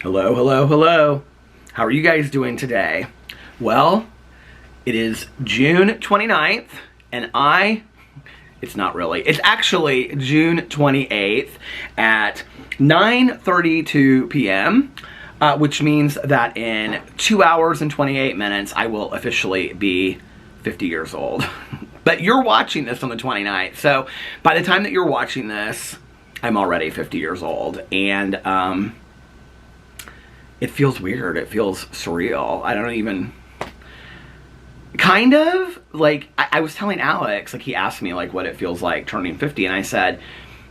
Hello, hello, hello. How are you guys doing today? Well, it is June 29th, and it's not really, it's actually June 28th at 9:32 p.m., which means that in 2 hours and 28 minutes, I will officially be 50 years old. But you're watching this on the 29th, so by the time that you're watching this, I'm already 50 years old, and it feels weird. It feels surreal. I don't even... Kind of, like, I was telling Alex, like, he asked me, like, what it feels like turning 50, and I said,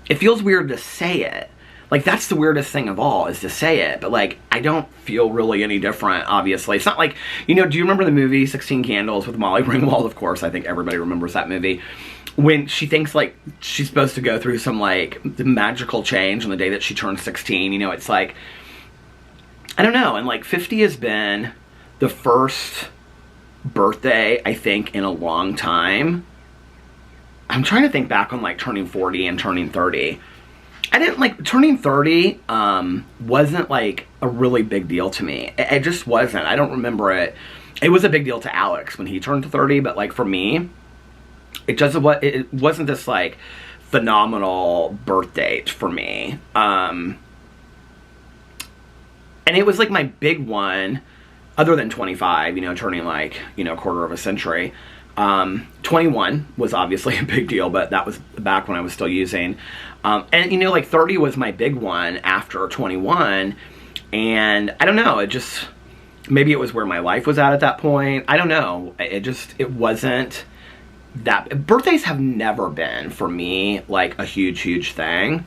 it feels weird to say it. Like, that's the weirdest thing of all, is to say it, but, like, I don't feel really any different, obviously. It's not like, do you remember the movie 16 Candles with Molly Ringwald? Of course, I think everybody remembers that movie. When she thinks, like, she's supposed to go through some, like, magical change on the day that she turns 16, it's like... I don't know, and like 50 has been the first birthday, I think, in a long time. I'm trying to think back on like turning 40 and turning 30. I didn't like, turning 30 wasn't like a really big deal to me. It just wasn't. I don't remember it. It was a big deal to Alex when he turned 30, but like for me, it wasn't this like phenomenal birth date for me. And it was like my big one, other than 25, turning like, a quarter of a century. 21 was obviously a big deal, but that was back when I was still using. And like 30 was my big one after 21. And I don't know, maybe it was where my life was at that point. I don't know. It wasn't that... Birthdays have never been, for me, like a huge, huge thing.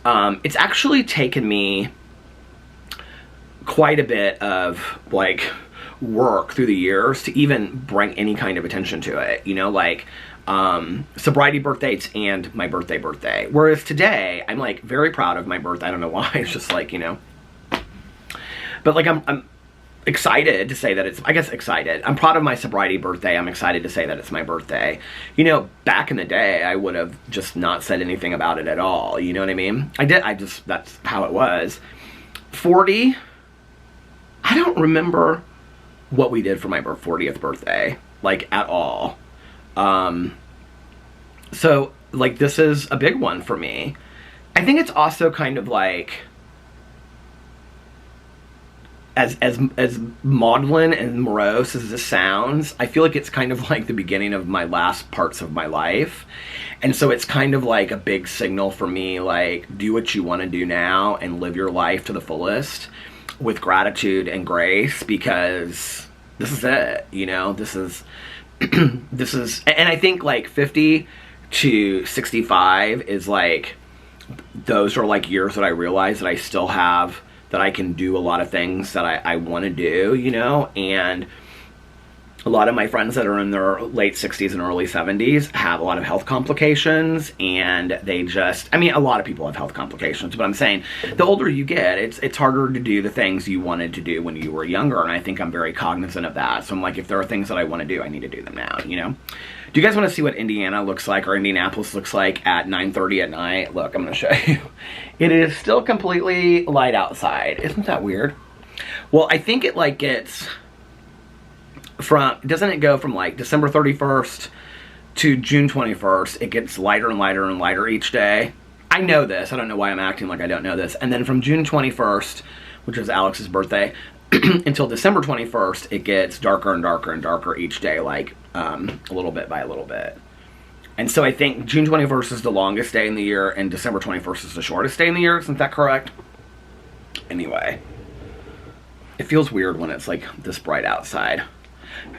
It's actually taken me quite a bit of like work through the years to even bring any kind of attention to it, like sobriety birthdays and my birthday. Whereas today, I'm like very proud of my birthday. I don't know why. It's just like, but like I'm excited to say that it's, I guess excited. I'm proud of my sobriety birthday. I'm excited to say that it's my birthday. Back in the day, I would have just not said anything about it at all. You know what I mean? That's how it was. 40, I don't remember what we did for my 40th birthday, like, at all. So, like, this is a big one for me. I think it's also kind of like, as maudlin and morose as this sounds, I feel like it's kind of like the beginning of my last parts of my life. And so it's kind of like a big signal for me, like, do what you want to do now and live your life to the fullest with gratitude and grace, because this is it, this is, and I think like 50 to 65 is like, those are like years that I realize that I still have, that I can do a lot of things that I want to do, and a lot of my friends that are in their late 60s and early 70s have a lot of health complications, and they just... I mean, a lot of people have health complications, but I'm saying the older you get, it's harder to do the things you wanted to do when you were younger, and I think I'm very cognizant of that. So I'm like, if there are things that I want to do, I need to do them now, Do you guys want to see what Indiana looks like, or Indianapolis looks like at 9:30 at night? Look, I'm going to show you. It is still completely light outside. Isn't that weird? Well, I think it like gets... doesn't it go from like December 31st to June 21st, it gets lighter and lighter and lighter each day. I know this, I don't know why I'm acting like I don't know this. And then from June 21st, which is Alex's birthday, until December 21st, it gets darker and darker and darker each day, like a little bit by a little bit. And so I think June 21st is the longest day in the year, and December 21st is the shortest day in the year. Isn't that correct? Anyway, it feels weird when it's like this bright outside.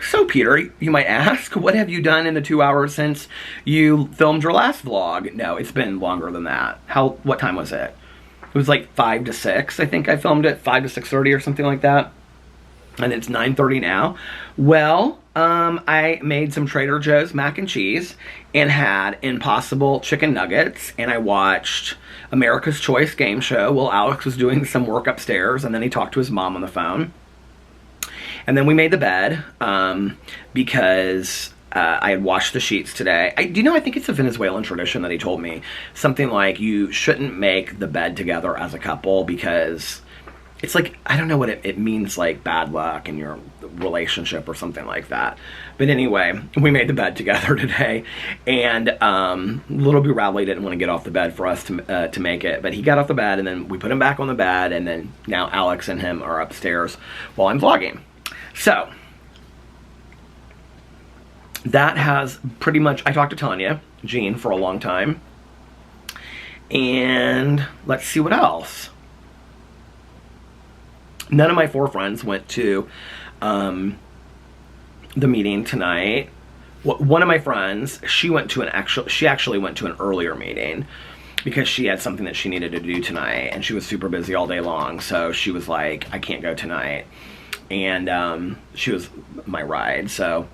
So, Peter, you might ask, what have you done in the 2 hours since you filmed your last vlog? No, it's been longer than that. What time was it? It was like 5 to 6, I think I filmed it, 5 to 6:30 or something like that. And it's 9:30 now. Well, I made some Trader Joe's mac and cheese and had Impossible chicken nuggets, and I watched America's Choice game show while Alex was doing some work upstairs, and then he talked to his mom on the phone. And then we made the bed, because I had washed the sheets today. I think it's a Venezuelan tradition that he told me. Something like, you shouldn't make the bed together as a couple, because it's like, I don't know what it means, like bad luck in your relationship or something like that. But anyway, we made the bed together today, and little Boo Radley didn't want to get off the bed for us to make it, but he got off the bed, and then we put him back on the bed, and then now Alex and him are upstairs while I'm vlogging. So that has pretty much, I talked to Tanya Jean for a long time, and let's see what else. None of my 4 friends went to the meeting tonight. One of my friends, she actually went to an earlier meeting because she had something that she needed to do tonight, and she was super busy all day long. So she was like, I can't go tonight, and she was my ride. So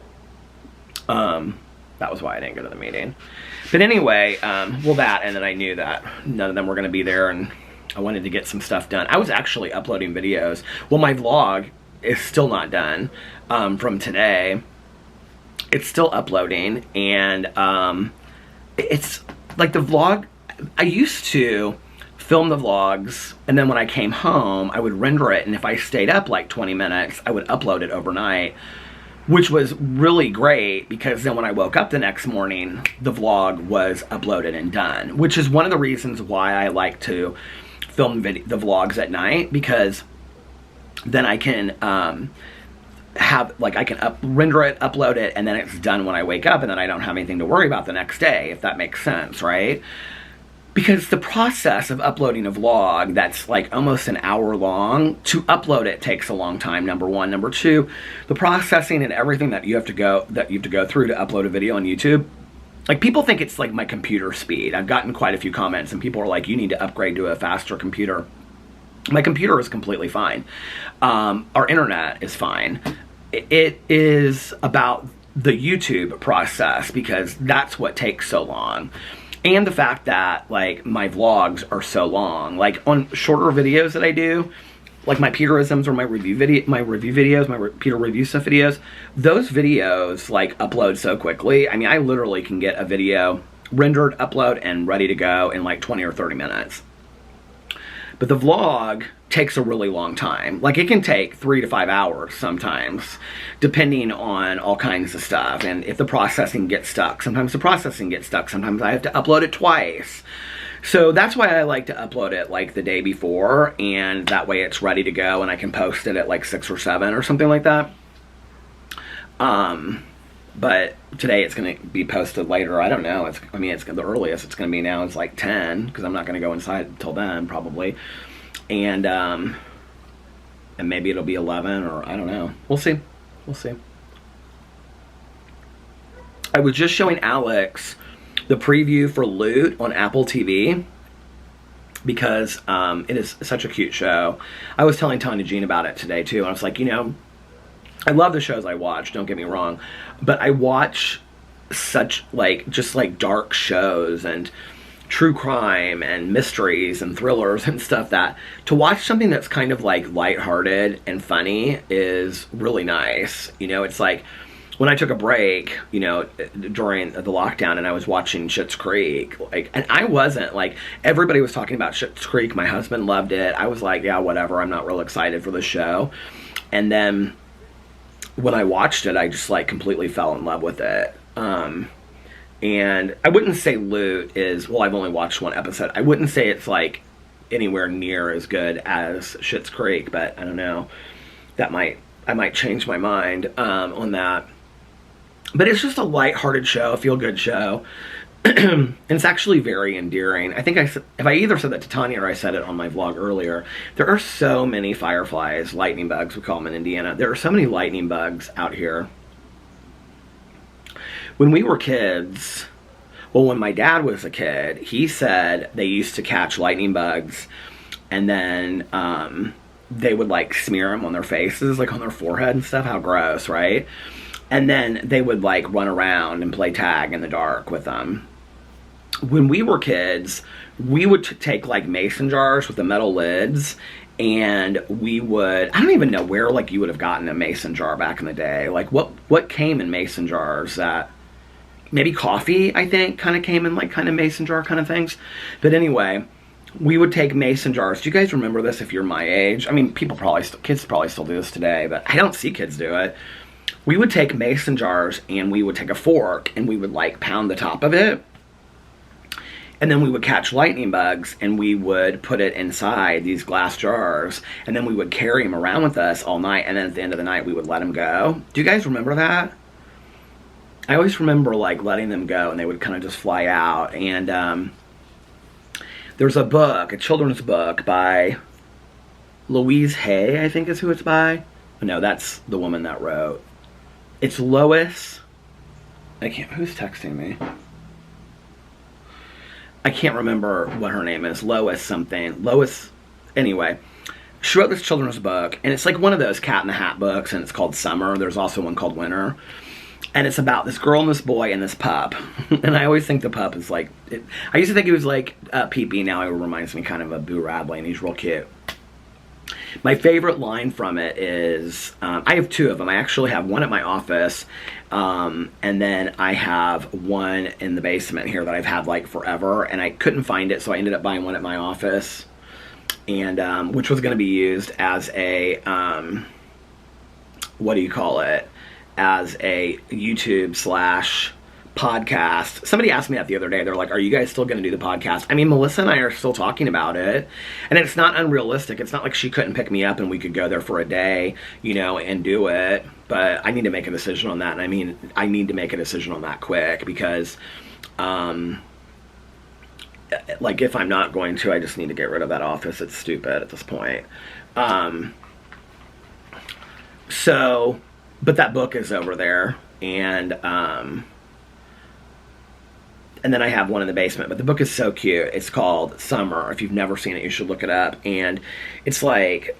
that was why I didn't go to the meeting. But anyway, well, that, and then I knew that none of them were going to be there, and I wanted to get some stuff done. I was actually uploading videos. Well, my vlog is still not done from today. It's still uploading, and it's like the vlog, I used to film the vlogs, and then when I came home, I would render it, and if I stayed up like 20 minutes, I would upload it overnight, which was really great, because then when I woke up the next morning, the vlog was uploaded and done, which is one of the reasons why I like to film the vlogs at night, because then I can render it, upload it, and then it's done when I wake up, and then I don't have anything to worry about the next day, if that makes sense, right? Because the process of uploading a vlog that's like almost an hour long, to upload it takes a long time, number one. Number two, the processing and everything that you have to go through to upload a video on YouTube. Like, people think it's like my computer speed. I've gotten quite a few comments, and people are like, you need to upgrade to a faster computer. My computer is completely fine. Our internet is fine. It is about the YouTube process, because that's what takes so long. And the fact that, like, my vlogs are so long. Like, on shorter videos that I do, like my Peterisms or my Peter review stuff videos, those videos like upload so quickly. I mean, I literally can get a video rendered, upload, and ready to go in like 20 or 30 minutes. But the vlog takes a really long time. Like, it can take 3 to 5 hours sometimes, depending on all kinds of stuff. And if the processing gets stuck, sometimes the processing gets stuck. Sometimes I have to upload it twice. So that's why I like to upload it like the day before, and that way it's ready to go, and I can post it at like 6 or 7 or something like that. But today it's going to be posted later. I don't know. It's the earliest it's going to be now is like 10, because I'm not going to go inside until then probably. And maybe it'll be 11, or I don't know. We'll see. We'll see. I was just showing Alex the preview for Loot on Apple TV, because it is such a cute show. I was telling Tanya Jean about it today too, and I was like, you know, I love the shows I watch, don't get me wrong, but I watch such just dark shows and true crime and mysteries and thrillers and stuff, that to watch something that's kind of like lighthearted and funny is really nice. You know, it's like when I took a break, you know, during the lockdown, and I was watching Tshirts Creek, and I wasn't like, everybody was talking about Tshirts Creek. My husband loved it. I was like, yeah, whatever. I'm not real excited for the show. And then when I watched it, I just like completely fell in love with it. And I wouldn't say Loot is, well, I've only watched 1 episode. I wouldn't say it's like anywhere near as good as Tshirts Creek, but I don't know. I might change my mind on that. But it's just a lighthearted show, a feel-good show. And it's actually very endearing. I think if I either said that to Tanya or I said it on my vlog earlier, there are so many fireflies, lightning bugs, we call them in Indiana. There are so many lightning bugs out here. When we were kids, well, when my dad was a kid, he said they used to catch lightning bugs, and then they would like smear them on their faces, like on their forehead and stuff. How gross, right? And then they would like run around and play tag in the dark with them. When we were kids, we would take like mason jars with the metal lids, and we would, I don't even know where like you would have gotten a mason jar back in the day. Like what came in mason jars? That maybe coffee, I think, kind of came in like kind of mason jar kind of things. But anyway, we would take mason jars. Do you guys remember this if you're my age? I mean, kids probably still do this today, but I don't see kids do it. We would take mason jars and we would take a fork and we would like pound the top of it. And then we would catch lightning bugs and we would put it inside these glass jars. And then we would carry them around with us all night. And then at the end of the night, we would let them go. Do you guys remember that? I always remember like letting them go and they would kind of just fly out. And there's a book, a children's book by Louise Hay, I think is who it's by. No, that's the woman that wrote. It's Lois. Who's texting me? I can't remember what her name is. Lois something. Lois, anyway. She wrote this children's book, and it's like one of those Cat in the Hat books, and it's called Summer. There's also one called Winter. And it's about this girl and this boy and this pup. And I always think the pup is like... I used to think he was like Pee-Pee. Now it reminds me kind of of Boo Radley, and he's real cute. My favorite line from it is, I have two of them. I actually have one at my office, and then I have one in the basement here that I've had like forever, and I couldn't find it, so I ended up buying one at my office, and which was going to be used as a, what do you call it, as a YouTube / podcast. Somebody asked me that the other day. They're like, are you guys still going to do the podcast? I mean, Melissa and I are still talking about it, and it's not unrealistic. It's not like she couldn't pick me up and we could go there for a day, you know, and do it, but I need to make a decision on that. And I mean, I need to make a decision on that quick because like if I'm not going to, I just need to get rid of that office. It's stupid at this point. So but that book is over there, and then I have one in the basement, but the book is so cute. It's called Summer. If you've never seen it, you should look it up. And it's like,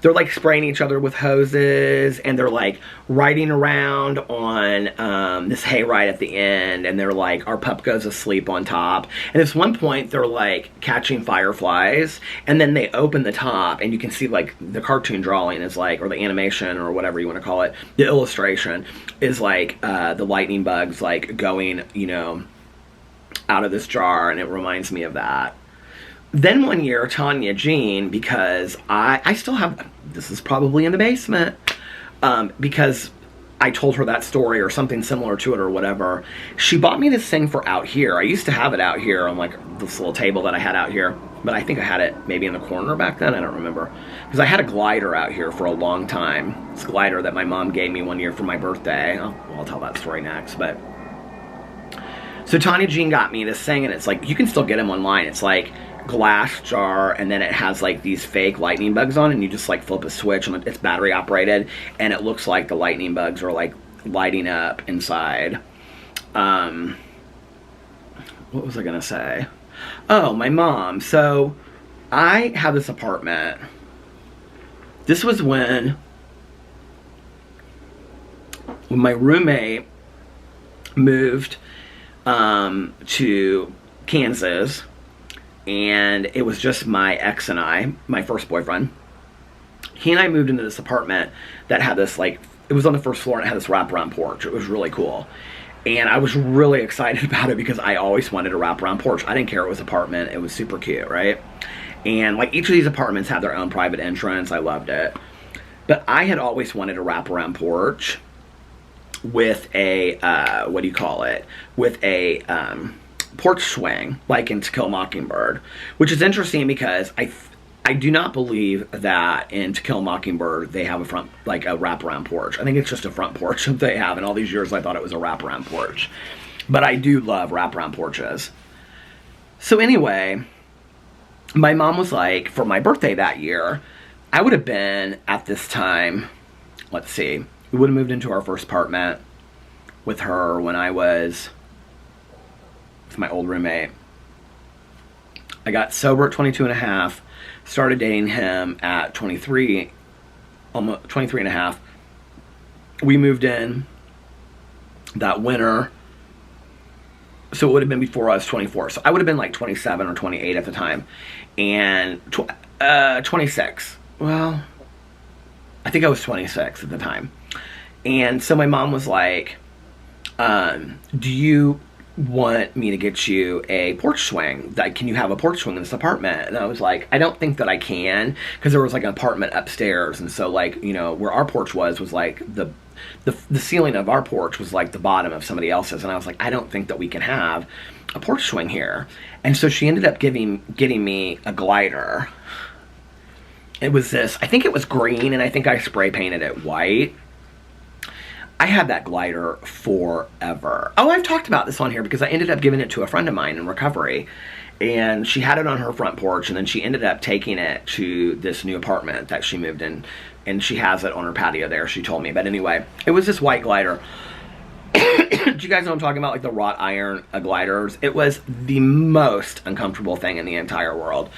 they're like spraying each other with hoses, and they're like riding around on this hayride at the end, and they're like, our pup goes asleep on top. And at one point, they're like catching fireflies, and then they open the top, and you can see like the cartoon drawing is like, or the animation, or whatever you want to call it, the illustration is like the lightning bugs like going, you know, out of this jar, and it reminds me of that. Then one year, Tanya Jean, because I still have, this is probably in the basement, because I told her that story or something similar to it or whatever, she bought me this thing for out here. I used to have it out here on like this little table that I had out here, but I think I had it maybe in the corner back then, I don't remember. Because I had a glider out here for a long time. This glider that my mom gave me one year for my birthday. I'll tell that story next, but... So Tanya Jean got me this thing, and it's like, you can still get them online. It's like glass jar, and then it has like these fake lightning bugs on, and you just like flip a switch, and it's battery operated, and it looks like the lightning bugs are like lighting up inside. What was I gonna say? Oh, my mom. So I have this apartment. This was when my roommate moved to Kansas, and it was just my ex and I, my first boyfriend. He and I moved into this apartment that had this, like, it was on the first floor, and it had this wraparound porch. It was really cool. And I was really excited about it because I always wanted a wraparound porch. I didn't care it was an apartment. It was super cute, right? And, like, each of these apartments had their own private entrance. I loved it. But I had always wanted a wraparound porch with a, what do you call it? With a porch swing, like in To Kill a Mockingbird. Which is interesting because I do not believe that in To Kill a Mockingbird they have a front, like a wraparound porch. I think it's just a front porch that they have. And all these years I thought it was a wraparound porch. But I do love wraparound porches. So anyway, my mom was like, for my birthday that year, I would have been at this time, let's see, we would have moved into our first apartment with her when I was with my old roommate. I got sober at 22 and a half, started dating him at 23, almost 23 and a half. We moved in that winter, so it would have been before I was 24. So I would have been like 27 or 28 at the time. And 26. Well, I think I was 26 at the time. And so my mom was like, do you want me to get you a porch swing. Like, can you have a porch swing in this apartment? And I was like, I don't think that I can, because there was like an apartment upstairs, and so like, you know, where our porch was like the ceiling of our porch was like the bottom of somebody else's, and I was like, I don't think that we can have a porch swing here. And so she ended up getting me a glider. It was this, I think it was green, and I think I spray painted it white. I had that glider forever. Oh, I've talked about this on here because I ended up giving it to a friend of mine in recovery, and she had it on her front porch, and then she ended up taking it to this new apartment that she moved in, and she has it on her patio there, she told me. But anyway, it was this white glider. Do you guys know what I'm talking about? Like the wrought iron gliders. It was the most uncomfortable thing in the entire world.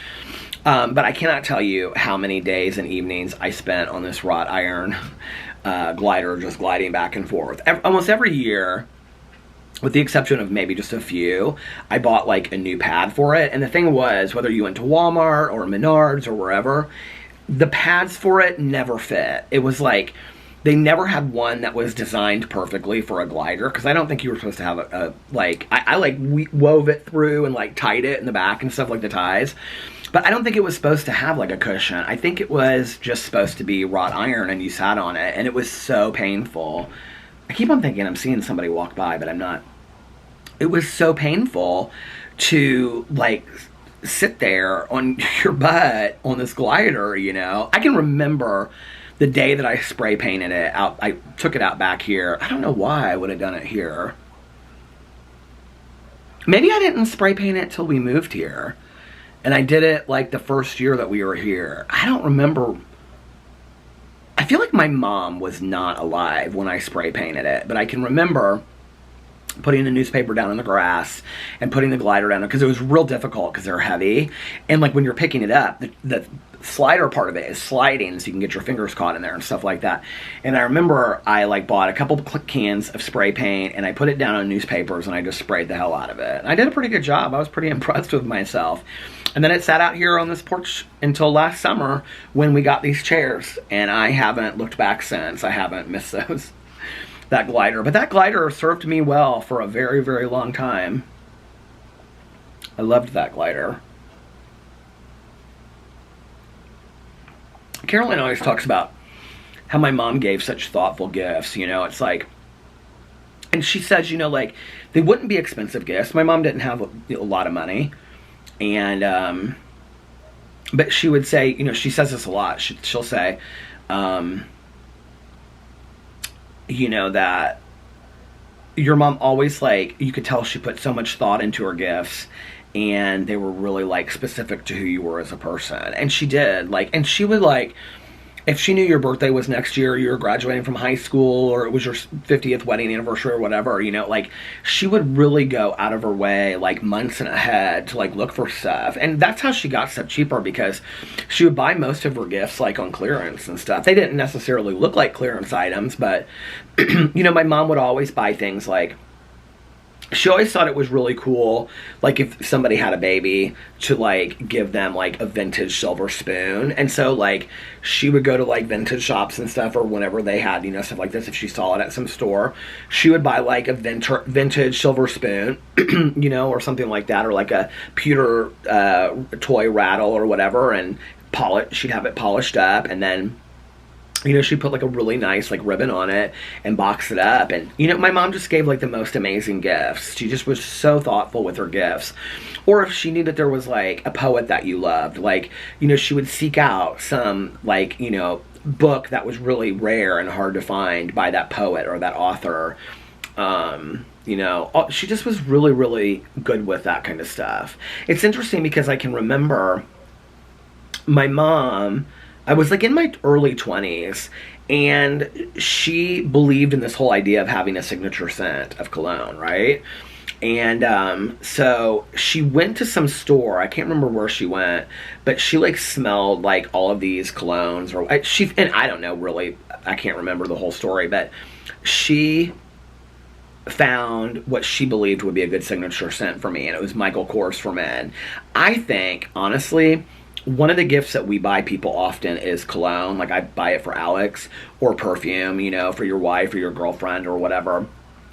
But I cannot tell you how many days and evenings I spent on this wrought iron glider, just gliding back and forth. Almost every year, with the exception of maybe just a few, I bought like a new pad for it. And the thing was, whether you went to Walmart or Menards or wherever, the pads for it never fit. It was like, they never had one that was designed perfectly for a glider, because I don't think you were supposed to have I wove it through and like tied it in the back and stuff, like the ties. But I don't think it was supposed to have like a cushion. I think it was just supposed to be wrought iron, and you sat on it, and it was so painful. I keep on thinking I'm seeing somebody walk by, but I'm not. It was so painful to like sit there on your butt on this glider, you know. I can remember the day that I spray painted it out. I took it out back here. I don't know why I would have done it here. Maybe I didn't spray paint it till we moved here. And I did it like the first year that we were here. I don't remember. I feel like my mom was not alive when I spray painted it, but I can remember putting the newspaper down in the grass and putting the glider down, because it was real difficult because they're heavy. And like when you're picking it up, the slider part of it is sliding, so you can get your fingers caught in there and stuff like that. And I remember I like bought a couple cans of spray paint, and I put it down on newspapers, and I just sprayed the hell out of it. And I did a pretty good job. I was pretty impressed with myself. And then it sat out here on this porch until last summer when we got these chairs, and I haven't looked back since. I haven't missed that glider. But that glider served me well for a very, very long time. I loved that glider. Caroline always talks about how my mom gave such thoughtful gifts, you know. It's like, and she says, you know, like, they wouldn't be expensive gifts. My mom didn't have a lot of money. And, but she would say, you know, she says this a lot. She'll say, you know, that your mom always, like, you could tell she put so much thought into her gifts, and they were really, like, specific to who you were as a person. And she did, like, and she would, like, if she knew your birthday was next year, you were graduating from high school, or it was your 50th wedding anniversary or whatever, you know, like, she would really go out of her way, like, months ahead to, like, look for stuff. And that's how she got stuff cheaper, because she would buy most of her gifts, like, on clearance and stuff. They didn't necessarily look like clearance items, but, you know, my mom would always buy things like, she always thought it was really cool, like, if somebody had a baby, to, like, give them, like, a vintage silver spoon. And so, like, she would go to, like, vintage shops and stuff, or whenever they had, you know, stuff like this, if she saw it at some store, she would buy, like, a vintage silver spoon, you know, or something like that, or, like, a pewter toy rattle or whatever, and she'd have it polished up, and then, you know, she put like a really nice like ribbon on it and boxed it up. And, you know, my mom just gave like the most amazing gifts. She just was so thoughtful with her gifts. Or if she knew that there was like a poet that you loved, like, you know, she would seek out some like, you know, book that was really rare and hard to find by that poet or that author. You know, she just was really, really good with that kind of stuff. It's interesting because I can remember my mom, I was like in my early 20s, and she believed in this whole idea of having a signature scent of cologne, right? And so she went to some store, I can't remember where she went, but she like smelled like all of these colognes, or and I don't know really, I can't remember the whole story, but she found what she believed would be a good signature scent for me, and it was Michael Kors for Men. I think, honestly, one of the gifts that we buy people often is cologne. Like, I buy it for Alex, or perfume, you know, for your wife or your girlfriend or whatever.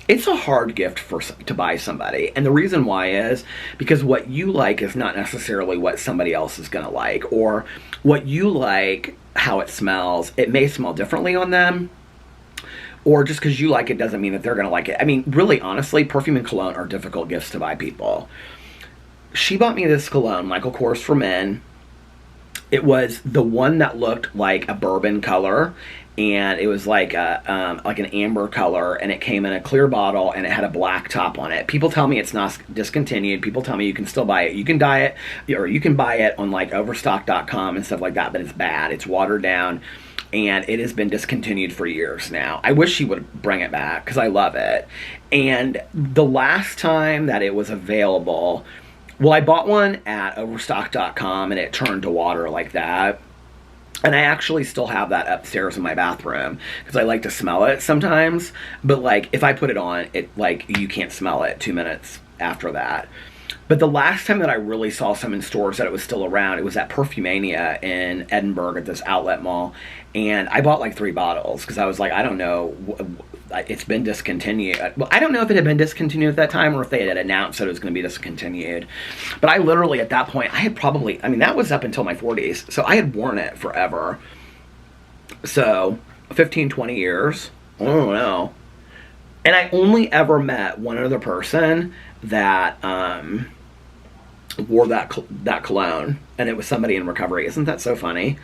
it's a hard gift to buy somebody. And the reason why is because what you like is not necessarily what somebody else is going to like, or what you like, how it smells. It may smell differently on them, or just because you like it doesn't mean that they're going to like it. I mean, really, honestly, perfume and cologne are difficult gifts to buy people. She bought me this cologne, Michael Kors for Men. It was the one that looked like a bourbon color, and it was like an amber color, and it came in a clear bottle, and it had a black top on it. People tell me it's not discontinued. People tell me you can still buy it. You can buy it, or you can buy it on like Overstock.com and stuff like that, but it's bad. It's watered down, and it has been discontinued for years now. I wish she would bring it back because I love it. And the last time that it was available, well, I bought one at Overstock.com, and it turned to water like that. And I actually still have that upstairs in my bathroom because I like to smell it sometimes. But like, if I put it on, it like, you can't smell it 2 minutes after that. But the last time that I really saw some in stores that it was still around, it was at Perfumania in Edinburgh at this outlet mall. And I bought like 3 bottles because I was like, I don't know, it's been discontinued. Well, I don't know if it had been discontinued at that time or if they had announced that it was going to be discontinued. But I literally, at that point, I had probably, I mean, that was up until my 40s. So I had worn it forever. So 15, 20 years. I don't know. And I only ever met one other person that wore that cologne, and it was somebody in recovery. Isn't that so funny?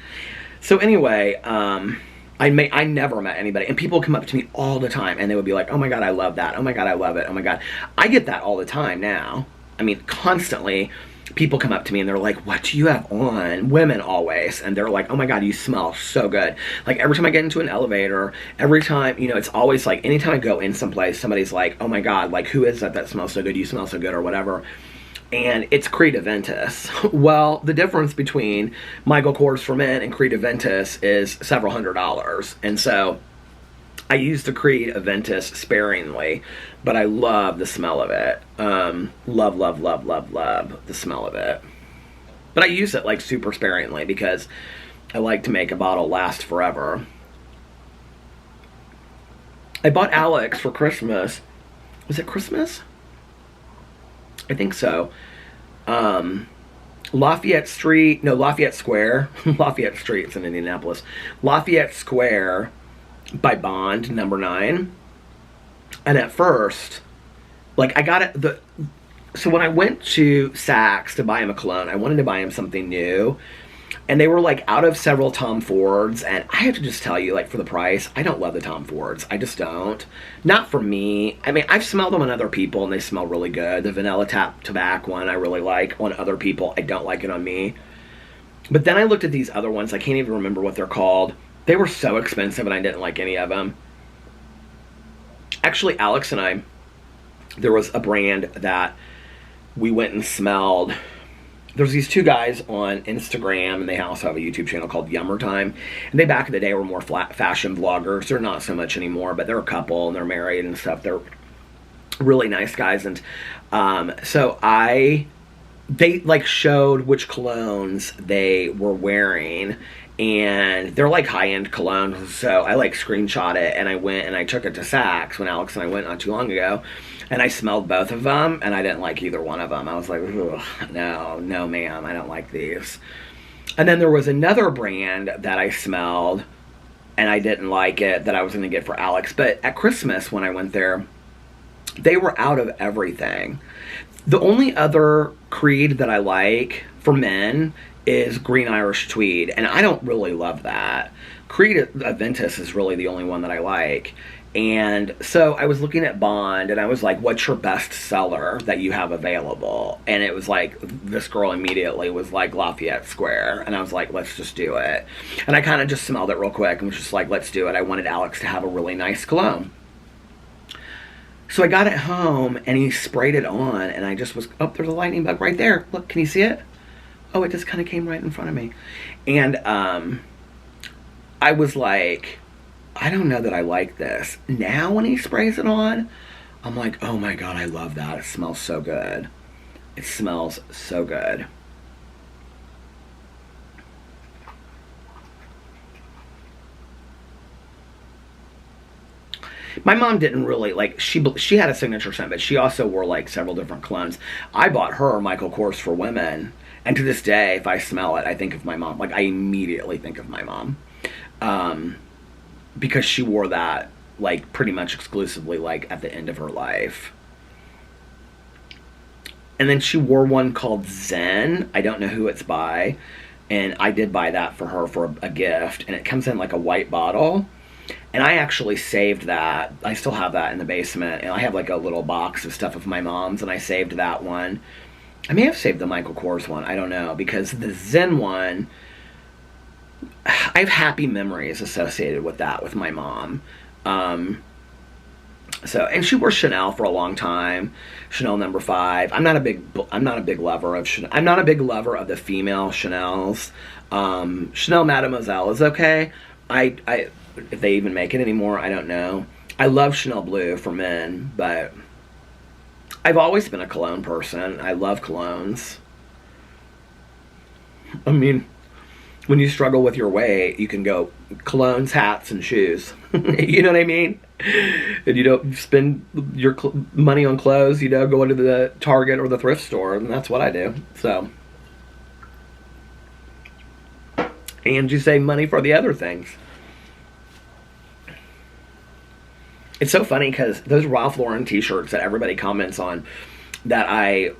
So anyway, I never met anybody, and people come up to me all the time, and they would be like, "Oh my God, I love that! Oh my God, I love it! Oh my God!" I get that all the time now. I mean, constantly. People come up to me and they're like, "What do you have on?" Women always. And they're like, "Oh my God, you smell so good." Like every time I get into an elevator, every time, you know, it's always like, anytime I go in someplace, somebody's like, "Oh my God, like who is that smells so good? You smell so good," or whatever. And it's Creed Aventus. Well, the difference between Michael Kors for Men and Creed Aventus is several $100s. And so I use the Creed Aventus sparingly, but I love the smell of it. Love, love, love, love, love the smell of it. But I use it like super sparingly because I like to make a bottle last forever. I bought Alex for Christmas. Was it Christmas? I think so. Lafayette Square. Lafayette Street, it's in Indianapolis. Lafayette Square by Bond, number 9. And at first, like, I got it, so when I went to Saks to buy him a cologne, I wanted to buy him something new, and they were like out of several Tom Fords, and I have to just tell you, like, for the price, I don't love the Tom Fords. I just don't. Not for me. I mean, I've smelled them on other people, and they smell really good. The Vanilla Tobacco one I really like on other people. I don't like it on me. But then I looked at these other ones. I can't even remember what they're called. They were so expensive, and I didn't like any of them. Actually, Alex and I, there was a brand that we went and smelled. There's these 2 guys on Instagram, and they also have a YouTube channel called Yummer Time. And they, back in the day, were more fashion vloggers. They're not so much anymore, but they're a couple, and they're married and stuff. They're really nice guys. And so they like showed which colognes they were wearing, and they're like high-end colognes. So I like screenshot it, and I went and I took it to Saks when Alex and I went not too long ago, and I smelled both of them, and I didn't like either one of them. I was like, no ma'am, I don't like these. And then there was another brand that I smelled, and I didn't like it, that I was going to get for Alex. But at Christmas when I went there, they were out of everything. The only other Creed that I like for men is Green Irish Tweed, and I don't really love that. Creed Aventus is really the only one that I like. And so I was looking at Bond, and I was like, "What's your best seller that you have available?" And it was like, this girl immediately was like, Lafayette Square. And I was like, let's just do it. And I kind of just smelled it real quick and was just like, let's do it. I wanted Alex to have a really nice cologne. So I got it home, and he sprayed it on, and I just was, oh, there's a lightning bug right there. Look, can you see it? Oh, it just kind of came right in front of me. And I was like, I don't know that I like this. Now when he sprays it on, I'm like, oh my God, I love that. It smells so good. It smells so good. My mom didn't really, like, she had a signature scent, but she also wore, like, several different colognes. I bought her Michael Kors for Women, and to this day, if I smell it, I think of my mom. Like, I immediately think of my mom. Because she wore that, like, pretty much exclusively, like, at the end of her life. And then she wore one called Zen. I don't know who it's by. And I did buy that for her for a gift. And it comes in, like, a white bottle. And I actually saved that. I still have that in the basement. And I have, like, a little box of stuff of my mom's. And I saved that one. I may have saved the Michael Kors one. I don't know. Because the Zen one, I have happy memories associated with that with my mom. And she wore Chanel for a long time. Chanel No. 5. I'm not a big lover of Chanel. I'm not a big lover of the female Chanels. Chanel Mademoiselle is okay. If they even make it anymore, I don't know. I love Chanel Blue for men, but I've always been a cologne person. I love colognes. I mean, when you struggle with your weight, you can go colognes, hats, and shoes. You know what I mean? And you don't spend your money on clothes, you know, go into the Target or the thrift store, and that's what I do. So, and you save money for the other things. It's so funny because those Ralph Lauren t-shirts that everybody comments on that I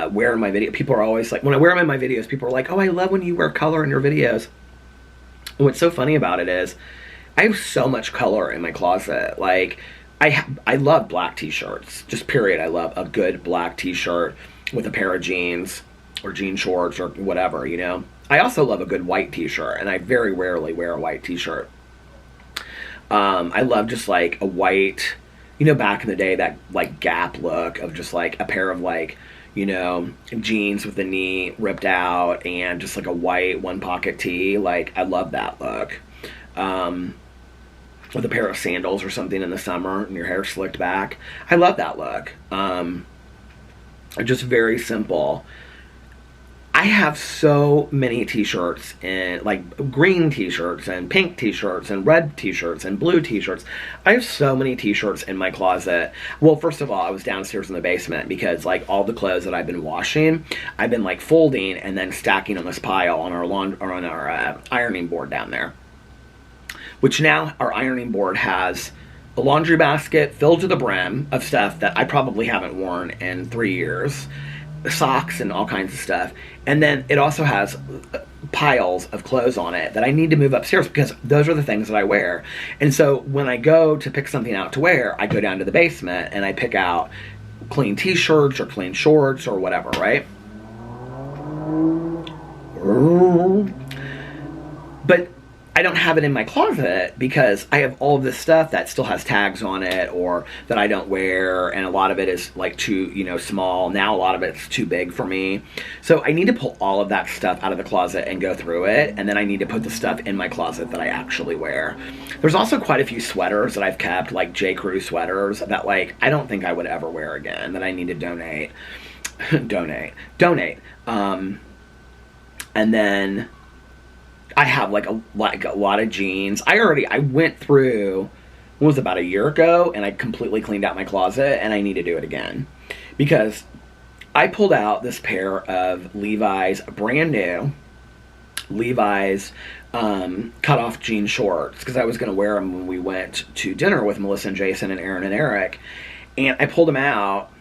wear in my video, people are always like, when I wear them in my videos, people are like, oh, I love when you wear color in your videos. And what's so funny about it is I have so much color in my closet. Like, I love black t-shirts. Just period. I love a good black t-shirt with a pair of jeans or jean shorts or whatever, you know. I also love a good white t-shirt, and I very rarely wear a white t-shirt. I love just like a white, you know, back in the day, that like Gap look of just like a pair of like, you know, jeans with the knee ripped out and just like a white one pocket tee. Like, I love that look. With a pair of sandals or something in the summer and your hair slicked back. I love that look. Just very simple. I have so many t-shirts, and like green t-shirts and pink t-shirts and red t-shirts and blue t-shirts. I have so many t-shirts in my closet. Well, first of all, I was downstairs in the basement because like all the clothes that I've been washing, I've been like folding and then stacking on this pile on our ironing board down there. Which now our ironing board has a laundry basket filled to the brim of stuff that I probably haven't worn in 3 years. Socks and all kinds of stuff. And then it also has piles of clothes on it that I need to move upstairs because those are the things that I wear. And so when I go to pick something out to wear, I go down to the basement and I pick out clean t-shirts or clean shorts or whatever, right? But I don't have it in my closet because I have all of this stuff that still has tags on it or that I don't wear, and a lot of it is like too, you know, small. Now a lot of it's too big for me. So I need to pull all of that stuff out of the closet and go through it, and then I need to put the stuff in my closet that I actually wear. There's also quite a few sweaters that I've kept, like J. Crew sweaters that like I don't think I would ever wear again, that I need to donate. donate. And then I have like a lot of jeans. I went through, what was it, about a year ago, and I completely cleaned out my closet, and I need to do it again. Because I pulled out this pair of Levi's, brand new Levi's cut-off jean shorts, because I was going to wear them when we went to dinner with Melissa and Jason and Aaron and Eric. And I pulled them out.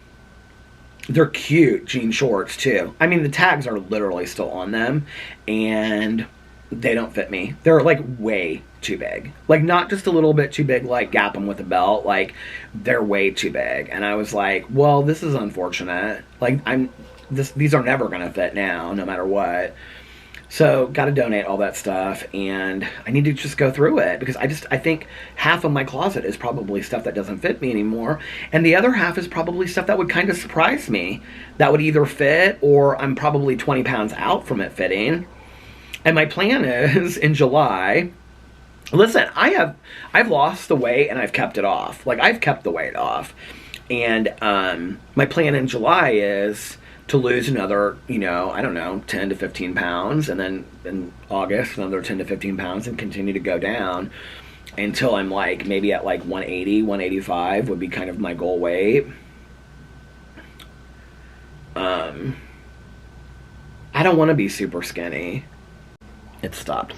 They're cute jean shorts, too. I mean, the tags are literally still on them, and they don't fit me. They're like way too big. Like not just a little bit too big, like gap them with a belt. Like they're way too big. And I was like, well, this is unfortunate. Like these are never gonna fit now, no matter what. So got to donate all that stuff, and I need to just go through it because I think half of my closet is probably stuff that doesn't fit me anymore, and the other half is probably stuff that would kind of surprise me, that would either fit or I'm probably 20 pounds out from it fitting. And my plan is in July, listen, I've lost the weight and I've kept it off. Like I've kept the weight off. And my plan in July is to lose another, you know, I don't know, 10 to 15 pounds. And then in August, another 10 to 15 pounds and continue to go down. until I'm like maybe at like 180, 185 would be kind of my goal weight. I don't want to be super skinny. It stopped.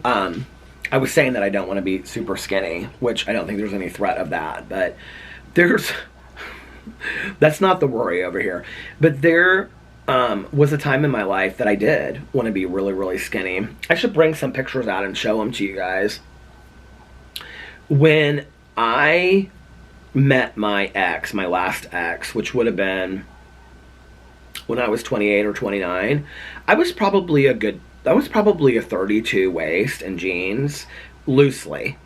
I was saying that I don't want to be super skinny, which I don't think there's any threat of that, but that's not the worry over here. But there was a time in my life that I did want to be really, really skinny. I should bring some pictures out and show them to you guys. When I met my ex, my last ex, which would have been when I was 28 or 29, I was probably a 32 waist and jeans, loosely.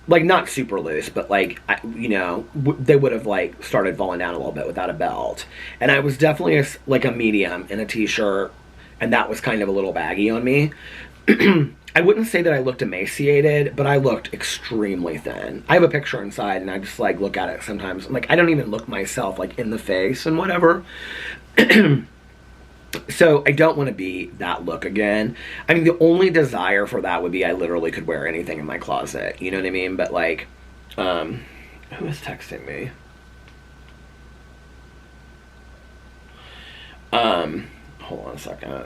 Like, not super loose, but like, they would have like started falling down a little bit without a belt. And I was definitely like a medium in a t-shirt, and that was kind of a little baggy on me. I wouldn't say that I looked emaciated, but I looked extremely thin. I have a picture inside, and I just like look at it sometimes. Like, I don't even look myself like in the face and whatever. So I don't want to be that look again. I mean, the only desire for that would be I literally could wear anything in my closet. You know what I mean? But like, who is texting me? Hold on a second.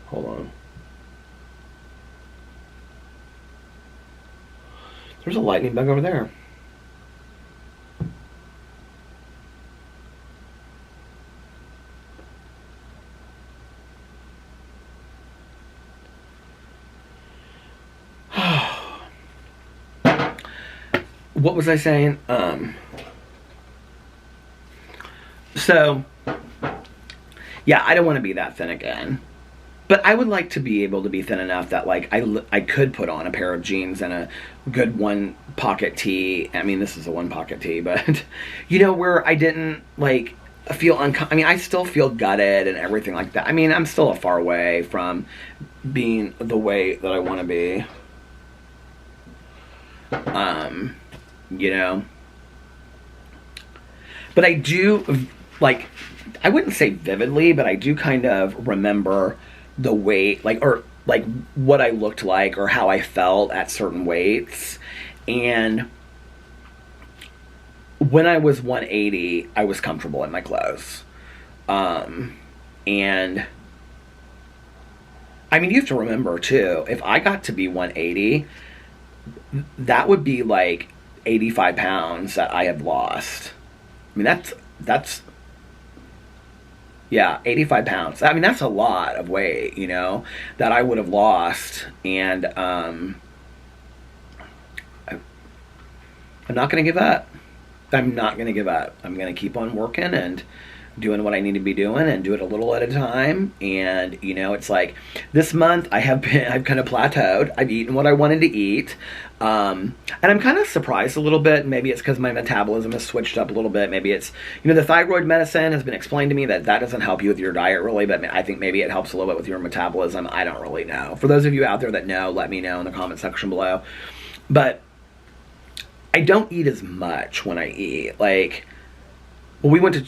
Hold on. There's a lightning bug over there. What was I saying? So, yeah, I don't want to be that thin again. But I would like to be able to be thin enough that, like, I could put on a pair of jeans and a good one-pocket tee. I mean, this is a one-pocket tee, but, where I didn't, like, feel I mean, I still feel gutted and everything like that. I mean, I'm still a far way from being the way that I want to be. But I do, like, I wouldn't say vividly, but I do kind of remember the weight, like, or like what I looked like or how I felt at certain weights. And when I was 180, I was comfortable in my clothes. And I mean, you have to remember too, if I got to be 180, that would be like 85 pounds that I have lost. I mean, that's yeah, 85 pounds. I mean, that's a lot of weight, that I would have lost. And I'm not going to give up. I'm not going to give up. I'm going to keep on working and doing what I need to be doing and do it a little at a time. And, it's like this month I've kind of plateaued. I've eaten what I wanted to eat. And I'm kind of surprised a little bit. Maybe it's because my metabolism has switched up a little bit. Maybe it's, the thyroid medicine has been explained to me that doesn't help you with your diet really, but I think maybe it helps a little bit with your metabolism. I don't really know. For those of you out there that know, let me know in the comment section below. But I don't eat as much when I eat. Like, well, we went to,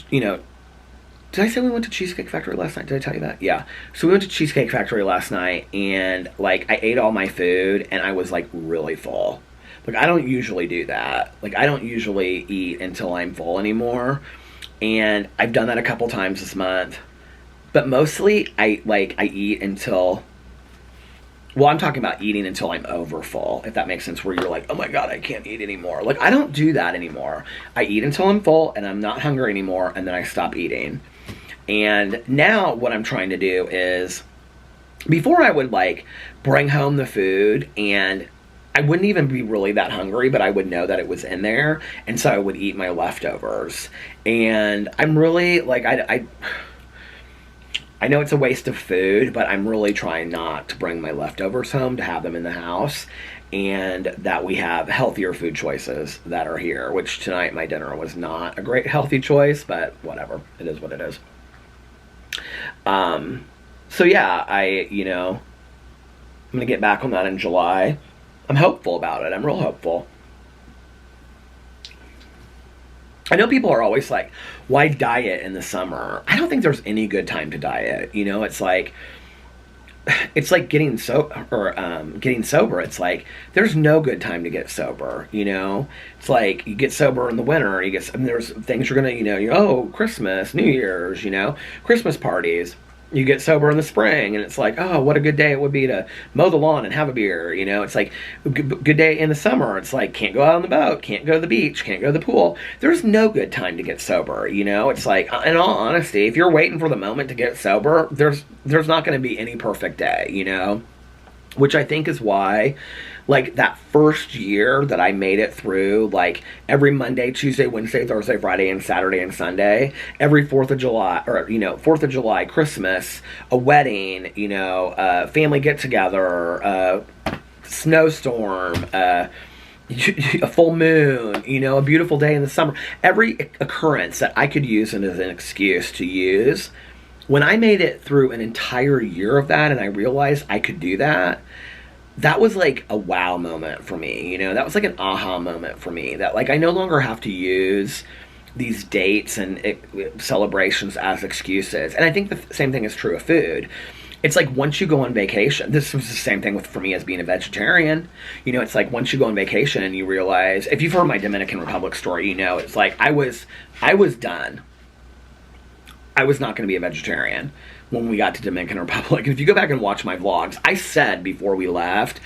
did I say we went to Cheesecake Factory last night? Did I tell you that? Yeah. So we went to Cheesecake Factory last night, and, like, I ate all my food, and I was, like, really full. Like, I don't usually do that. Like, I don't usually eat until I'm full anymore. And I've done that a couple times this month. But mostly, I eat until... Well, I'm talking about eating until I'm over full, if that makes sense, where you're like, oh my God, I can't eat anymore. Like, I don't do that anymore. I eat until I'm full, and I'm not hungry anymore, and then I stop eating. And now what I'm trying to do is, before I would like bring home the food and I wouldn't even be really that hungry, but I would know that it was in there. And so I would eat my leftovers. And I'm really like, I know it's a waste of food, but I'm really trying not to bring my leftovers home, to have them in the house. And that we have healthier food choices that are here, which tonight my dinner was not a great healthy choice, but whatever. It is what it is. So yeah, I'm going to get back on that in July. I'm hopeful about it. I'm real hopeful. I know people are always like, why diet in the summer? I don't think there's any good time to diet. You know, it's like getting getting sober. It's like there's no good time to get sober. You know, it's like you get sober in the winter. There's things you're gonna, Christmas, New Year's, Christmas parties. You get sober in the spring, and it's like, oh, what a good day it would be to mow the lawn and have a beer. It's like good day in the summer. It's like can't go out on the boat, can't go to the beach, can't go to the pool. There's no good time to get sober. It's like, in all honesty, if you're waiting for the moment to get sober, there's not going to be any perfect day. Which I think is why, like, that first year that I made it through, like, every Monday, Tuesday, Wednesday, Thursday, Friday, and Saturday and Sunday, every 4th of July, 4th of July, Christmas, a wedding, family get-together, snowstorm, a full moon, a beautiful day in the summer. Every occurrence that I could use as an excuse to use, when I made it through an entire year of that and I realized I could do that, that was like a wow moment for me. That was like an aha moment for me, that like I no longer have to use these dates and celebrations as excuses. And I think the same thing is true of food. It's like once you go on vacation, this was the same thing for me as being a vegetarian. It's like once you go on vacation and you realize, if you've heard my Dominican Republic story, it's like I was done. I was not going to be a vegetarian when we got to Dominican Republic. And if you go back and watch my vlogs, I said before we left,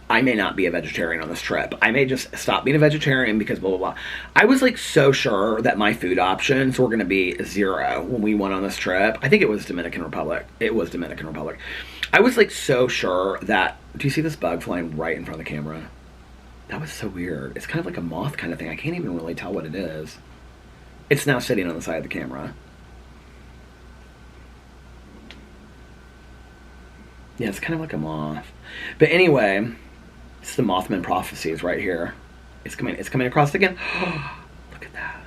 I may not be a vegetarian on this trip. I may just stop being a vegetarian because blah, blah, blah. I was like so sure that my food options were going to be zero when we went on this trip. I think it was Dominican Republic. It was Dominican Republic. I was like so sure that, do you see this bug flying right in front of the camera? That was so weird. It's kind of like a moth kind of thing. I can't even really tell what it is. It's now sitting on the side of the camera. Yeah, it's kind of like a moth. But anyway, it's the Mothman prophecies right here. It's coming across again. Look at that.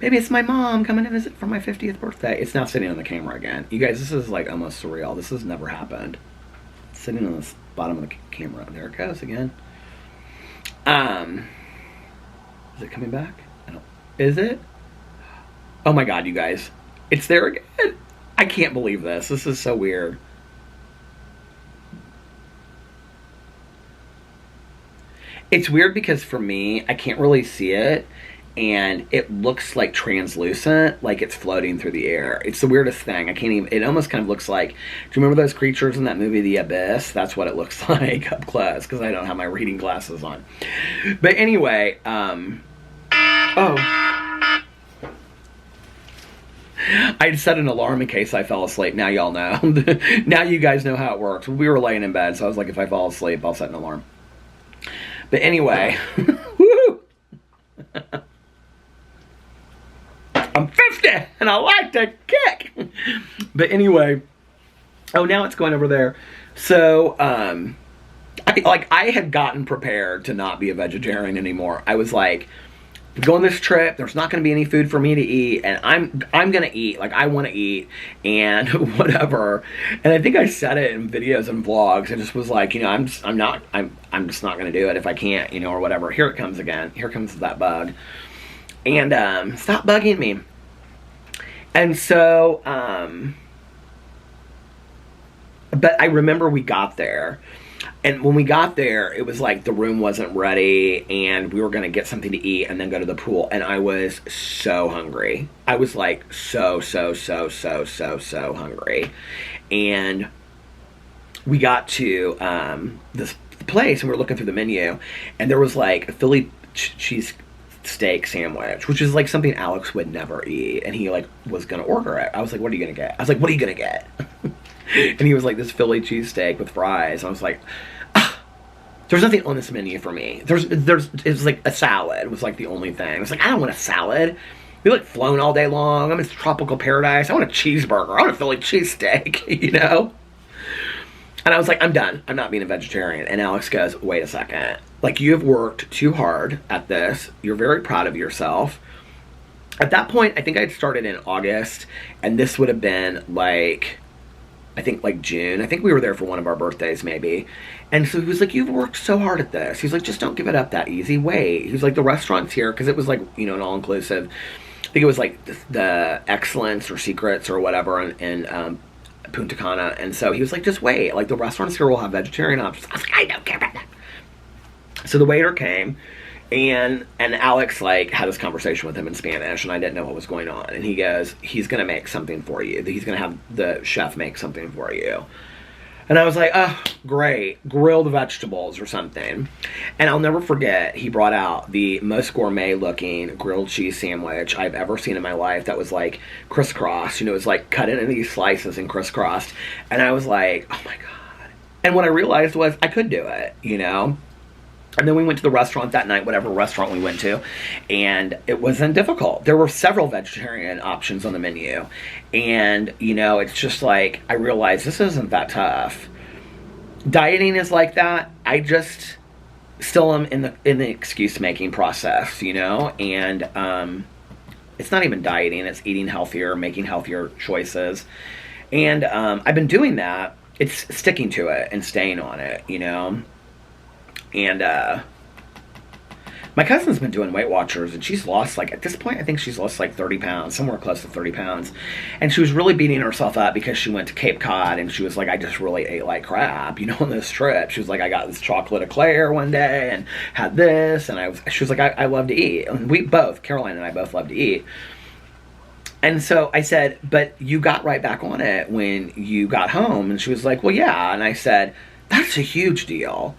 Maybe it's my mom coming to visit for my 50th birthday. It's now sitting on the camera again. You guys, this is like almost surreal. This has never happened. It's sitting on the bottom of the camera. There it goes again. Is it coming back? Is it? Oh my god, you guys. It's there again. I can't believe this. This is so weird. It's weird because for me, I can't really see it, and it looks like translucent, like it's floating through the air. It's the weirdest thing. I can't even, it almost kind of looks like, do you remember those creatures in that movie, The Abyss? That's what it looks like up close, because I don't have my reading glasses on. But anyway, I set an alarm in case I fell asleep. Now y'all know. Now you guys know how it works. We were laying in bed, so I was like, if I fall asleep, I'll set an alarm. But anyway, woo! I'm 50 and I like to kick. But anyway, now it's going over there. So, I had gotten prepared to not be a vegetarian anymore. I was like, go on this trip, there's not going to be any food for me to eat, and I'm going to eat, like I want to eat, and whatever. And I think I said it in videos and vlogs. I just was like, I'm just not going to do it if I can't, or whatever. Here it comes again. Here comes that bug. And stop bugging me. And so, but I remember we got there. And when we got there, it was like the room wasn't ready, and we were going to get something to eat and then go to the pool. And I was so hungry. I was like so hungry. And we got to this place, and we were looking through the menu, and there was like a Philly cheesesteak sandwich, which is like something Alex would never eat. And he like was going to order it. I was like, what are you going to get? I was like, what are you going to get? And he was like, this Philly cheesesteak with fries. I was like, there's nothing on this menu for me. It was like a salad was like the only thing. I was like, I don't want a salad. We like flown all day long. I'm in tropical paradise. I want a cheeseburger. I want a Philly cheesesteak, And I was like, I'm done. I'm not being a vegetarian. And Alex goes, wait a second. Like, you have worked too hard at this. You're very proud of yourself. At that point, I think I'd started in August, and this would have been like I think like June. I think we were there for one of our birthdays maybe. And so he was like, you've worked so hard at this. He's like, just don't give it up that easy. Wait. He's like, the restaurant's here. Because it was like, you know, an all-inclusive. I think it was like the Excellence or Secrets or whatever in Punta Cana. And so he was like, just wait. Like the restaurant's here will have vegetarian options. I was like, I don't care about that. So the waiter came. And Alex, like, had this conversation with him in Spanish, and I didn't know what was going on. And he goes, he's going to make something for you. He's going to have the chef make something for you. And I was like, oh, great. Grilled vegetables or something. And I'll never forget, he brought out the most gourmet-looking grilled cheese sandwich I've ever seen in my life that was, like, crisscrossed. You know, it was, like, cut into these slices and crisscrossed. And I was like, oh, my God. And what I realized was I could do it, you know? And then we went to the restaurant that night, whatever restaurant we went to, and it wasn't difficult. There were several vegetarian options on the menu. And, you know, it's just like, I realized this isn't that tough. Dieting is like that. I just still am in the excuse-making process, you know? And it's not even dieting. It's eating healthier, making healthier choices. And I've been doing that. It's sticking to it and staying on it, you know? And my cousin's been doing Weight Watchers, and she's lost, like, at this point, I think she's lost, like, 30 pounds, somewhere close to 30 pounds. And she was really beating herself up because she went to Cape Cod, and she was like, I just really ate like crap, you know, on this trip. She was like, I got this chocolate eclair one day, and had this, and she was like, I love to eat. And we both, Caroline and I both love to eat. And so I said, but you got right back on it when you got home. And she was like, well, yeah. And I said, that's a huge deal.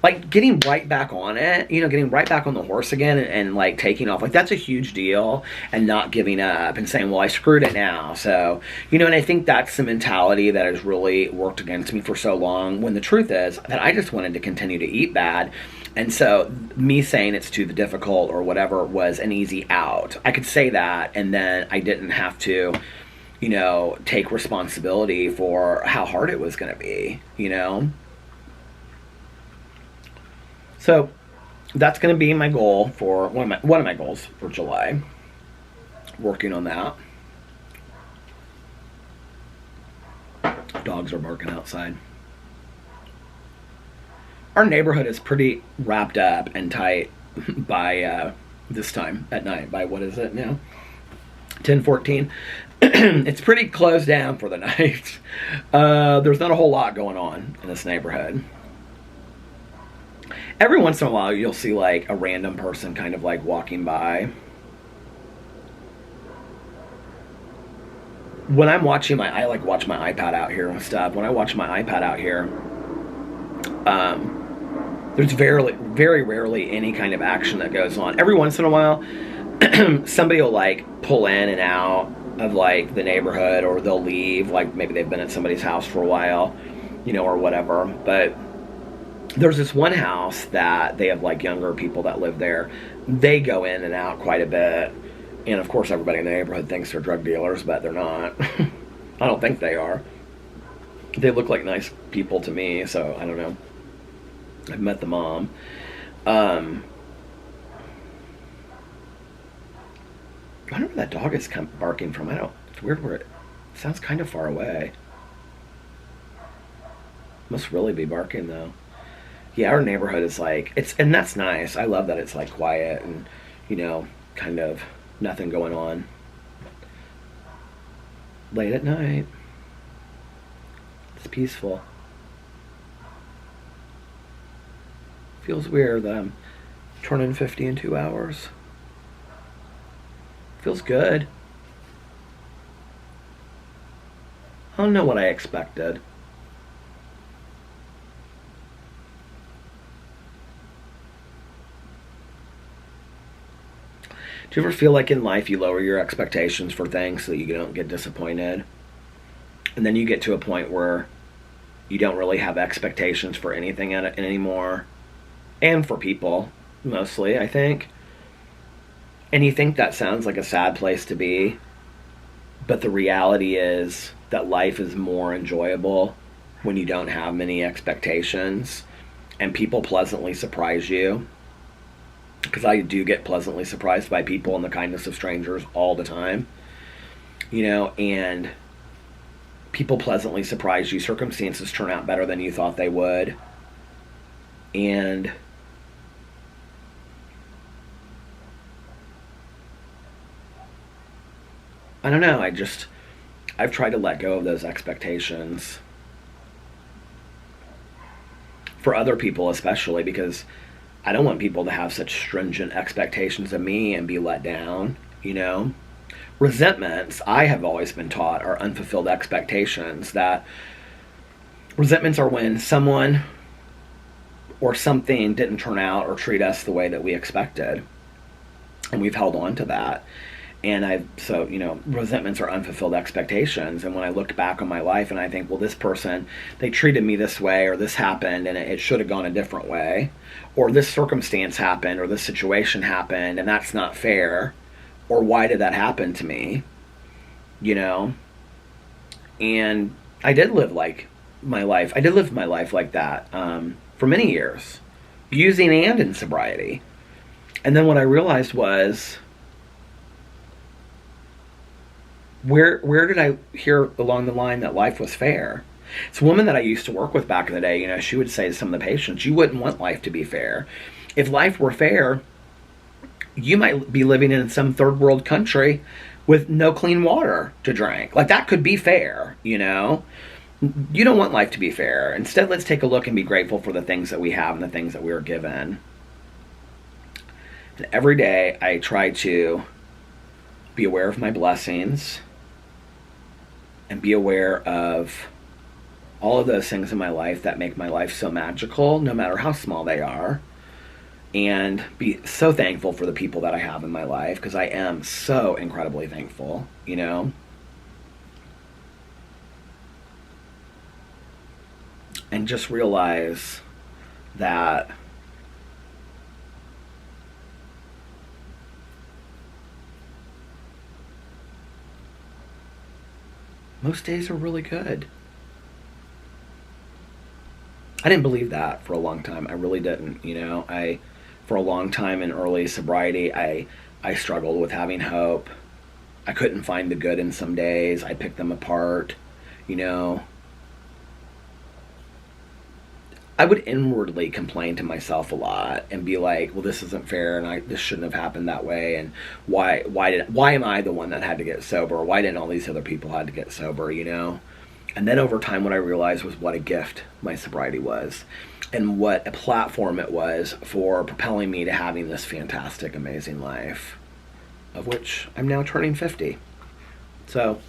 Like, getting right back on it, you know, getting right back on the horse again and like, taking off. Like, that's a huge deal. And not giving up and saying, well, I screwed it now. So, you know, and I think that's the mentality that has really worked against me for so long. When the truth is that I just wanted to continue to eat bad. And so me saying it's too difficult or whatever was an easy out. I could say that, and then I didn't have to, you know, take responsibility for how hard it was going to be, you know? So that's going to be my goal for one of my goals for July. Working on that. Dogs are barking outside. Our neighborhood is pretty wrapped up and tight by this time at night. By what is it now? 10:14. It's pretty closed down for the night. There's not a whole lot going on in this neighborhood. Every once in a while, you'll see like a random person kind of like walking by. When I'm watching I like watch my iPad out here and stuff. When I watch my iPad out here, there's very rarely any kind of action that goes on. Every once in a while, somebody will like pull in and out of like the neighborhood, or they'll leave, like maybe they've been at somebody's house for a while, you know, or whatever. But there's this one house that they have like younger people that live there. They go in and out quite a bit. And of course everybody in the neighborhood thinks they're drug dealers, but they're not. I don't think they are. They look like nice people to me, so I don't know. I've met the mom. I don't know where that dog is barking from. It's weird where it sounds kind of far away. Must really be barking though. Yeah, our neighborhood is like, and that's nice. I love that it's like quiet and, you know, kind of nothing going on. Late at night. It's peaceful. Feels weird that I'm turning 50 in 2 hours. Feels good. I don't know what I expected. Do you ever feel like in life you lower your expectations for things so that you don't get disappointed? And then you get to a point where you don't really have expectations for anything anymore. And for people, mostly, I think. And you think that sounds like a sad place to be. But the reality is that life is more enjoyable when you don't have many expectations. And people pleasantly surprise you. Because I do get pleasantly surprised by people and the kindness of strangers all the time. You know, and people pleasantly surprise you. Circumstances turn out better than you thought they would. And I don't know, I've tried to let go of those expectations. For other people especially, because I don't want people to have such stringent expectations of me and be let down, you know? Resentments, I have always been taught, are unfulfilled expectations. That resentments are when someone or something didn't turn out or treat us the way that we expected. And we've held on to that. And so, you know, resentments are unfulfilled expectations. And when I look back on my life and I think, well, this person, they treated me this way, or this happened and it should have gone a different way, or this circumstance happened, or this situation happened, and that's not fair, or why did that happen to me, you know? And I did live my life like that for many years, using and in sobriety. And then what I realized was, where did I hear along the line that life was fair? It's a woman that I used to work with back in the day. You know, she would say to some of the patients, you wouldn't want life to be fair. If life were fair, you might be living in some third world country with no clean water to drink. Like, that could be fair, you know? You don't want life to be fair. Instead, let's take a look and be grateful for the things that we have and the things that we are given. And every day I try to be aware of my blessings and be aware of all of those things in my life that make my life so magical, no matter how small they are, and be so thankful for the people that I have in my life, because I am so incredibly thankful, you know? And just realize that most days are really good. I didn't believe that for a long time. I really didn't, you know. For a long time in early sobriety, I struggled with having hope. I couldn't find the good in some days. I picked them apart, you know. I would inwardly complain to myself a lot and be like, well, this isn't fair, and this shouldn't have happened that way, and why am I the one that had to get sober? Why didn't all these other people had to get sober, you know? And then over time, what I realized was what a gift my sobriety was, and what a platform it was for propelling me to having this fantastic, amazing life, of which I'm now turning 50. So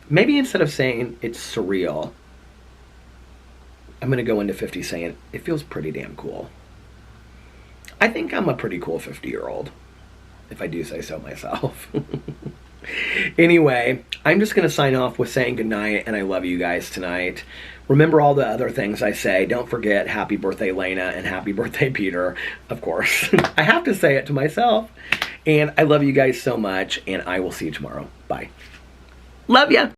maybe instead of saying it's surreal, I'm going to go into 50 saying it feels pretty damn cool. I think I'm a pretty cool 50-year-old, if I do say so myself. Anyway, I'm just going to sign off with saying goodnight, and I love you guys tonight. Remember all the other things I say. Don't forget happy birthday, Lena, and happy birthday, Peter, of course. I have to say it to myself. And I love you guys so much, and I will see you tomorrow. Bye. Love ya.